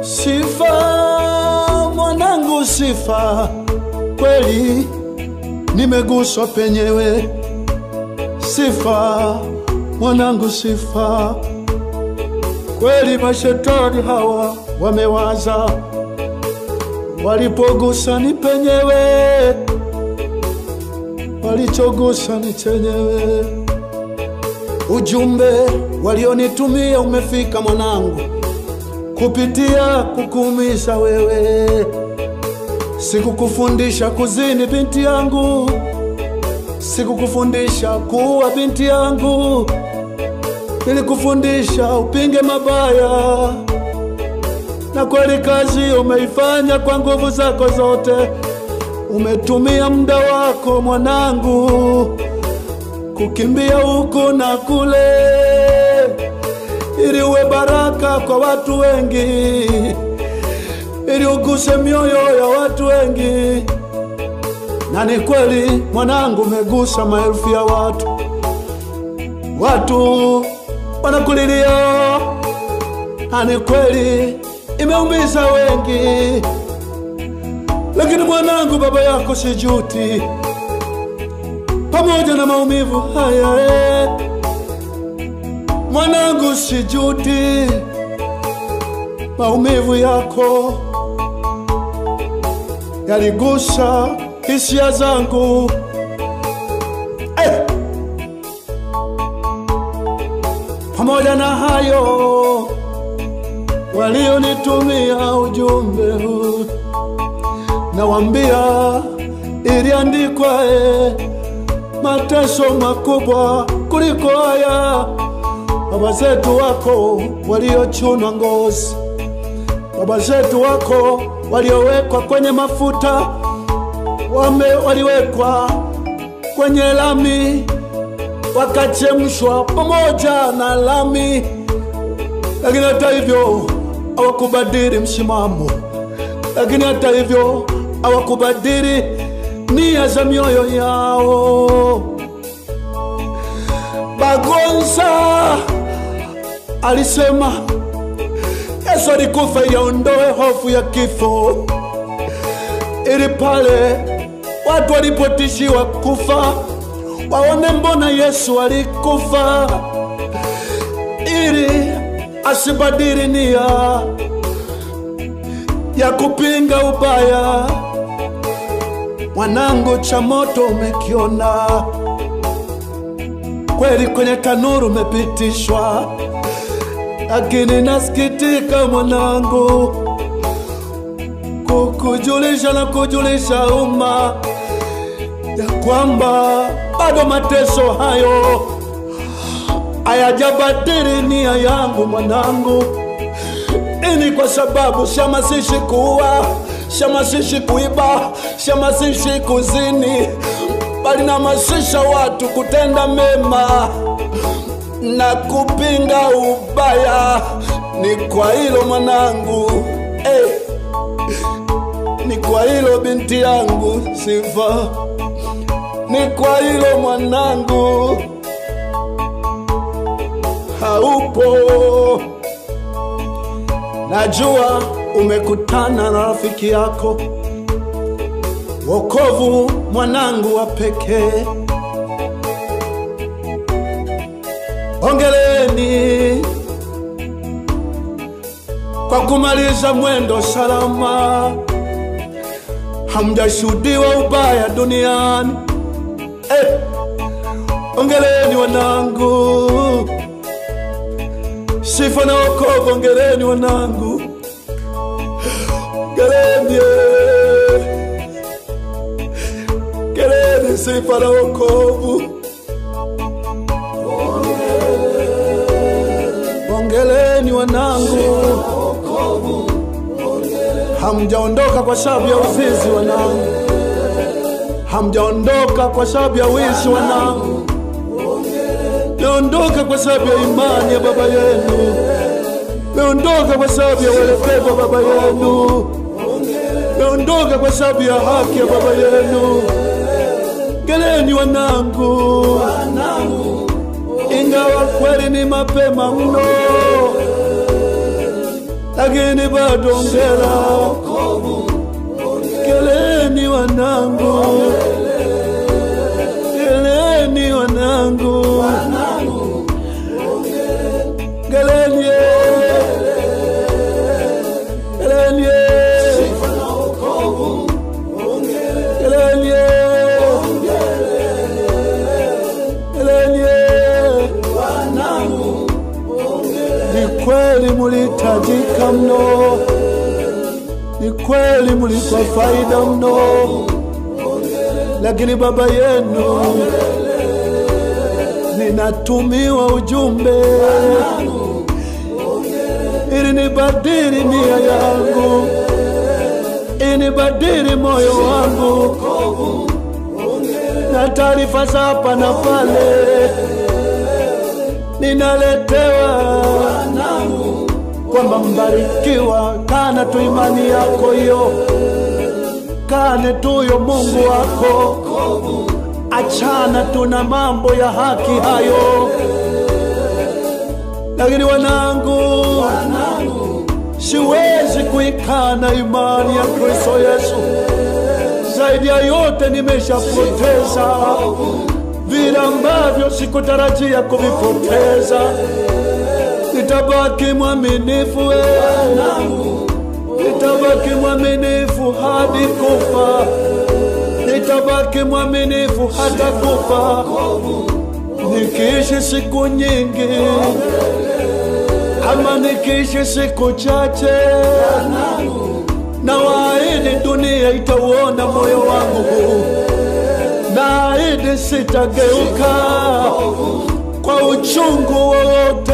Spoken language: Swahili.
Sifa mwanangu sifa, kweli nimeguswa penyewe. Sifa mwanangu sifa, kweli mashetani hawa wamewaza, walipogusa ni penyewe, walichogusa ni chenyewe. Ujumbe walionitumia umefika mwanangu, kupitia kukuumiza wewe. Sikukufundisha kuzini binti yangu, sikukufundisha kuua binti yangu, nilikufundisha upinge mabaya. Na kweli kazi umeifanya kwa nguvu zako zote. Umetumia muda wako mwanangu kukimbia huku na kule, ili uwe baraka kwa watu wengi, ili uguse mioyo ya watu wengi. Na ni kweli mwanangu umegusa maelfu ya watu. Watu wanakulilia, na ni kweli imeumiza wengi. Lakini mwanangu, baba yako sijuti, pamoja na maumivu haya mwanangu sijuti. Maumivu yako yaligusa hisia zangu. Pamoja na hayo, walionitumia ujumbe huu, nawaambia iliandikwa mateso makubwa kuliko haya. Baba zetu wako waliochunwa ngozi, baba zetu wako waliowekwa kwenye mafuta, waliwekwa kwenye lami, wakachemshwa pamoja na lami. Lakini hata hivyo hawakubadili msimamo, lakini hata hivyo hawakubadili nia za mioyo yao. Bagonza alisema Yesu alikufa ili aondoe hofu ya kifo, ili pale watu walipotishiwa kufa waone mbona Yesu alikufa, ili asibadili nia ya kupinga ubaya. Mwanangu, cha moto umekiona, kweli kwenye tanuru umepitishwa. Lakini nasikitika mwanangu kukujulisha na kujulisha umma ya kwamba bado mateso hayo hayajabadili nia yangu mwanangu. Ini kwa sababu shamasishi kuua, shamasishi kuiba, shamasishi kuzini, bali namasisha watu kutenda mema na kupinga ubaya. Ni kwa hilo mwanangu, ni kwa hilo binti yangu sifa, ni kwa hilo mwanangu haupo. Najua umekutana na rafiki yako, wokovu mwanangu wa pekee. Hongereni kwa kumaliza mwendo salama. Hamjashuhudiwa ubaya duniani. Hongereni wanangu, sifa na wokovu. Hongereni wanangu, hongereni, hongereni, sifa na wokovu. Hongereni wanangu, hamjaondoka kwa sababu ya uzinzi wanangu, hamjaondoka kwa sababu ya wizi wanangu, meondoka kwa sababu ya imani ya baba yenu, meondoka kwa sababu ya uelekevu wa baba yenu, meondoka kwa sababu ya haki ya baba yenu. Hongereni wanangu, ingawa kweli ni mapema mno, lakini bado ongera. Ongeleni wanangu, ongeleni wanangu, ongeleni, ongeleni sifa na wokovu, ongeleni, ongeleni wanangu. Ni kweli mulitajika mno, ni kweli mulikuwa faida mno, lakini baba yenu ninatumiwa ujumbe ili nibadili nia yangu, ili nibadili moyo wangu, na taarifa za hapa na pale ninaletewa kwamba mbarikiwa, kana tu imani yako hiyo, kane tuyo Mungu wako, achana tuna mambo ya haki hayo. Lakini wanangu, siwezi kuikana imani ya Kristo Yesu. Zaidi ya yote nimeshapoteza vile ambavyo sikutarajia kuvipoteza. Nitabaki mwaminifu, nitabaki mwaminifu hadi kufa, nitabaki mwaminifu hata kufa. Nikiishi siku nyingi ama nikiishi siku chache, na waahidi dunia itauona moyo wangu, naahidi sitageuka kwa uchungu wote.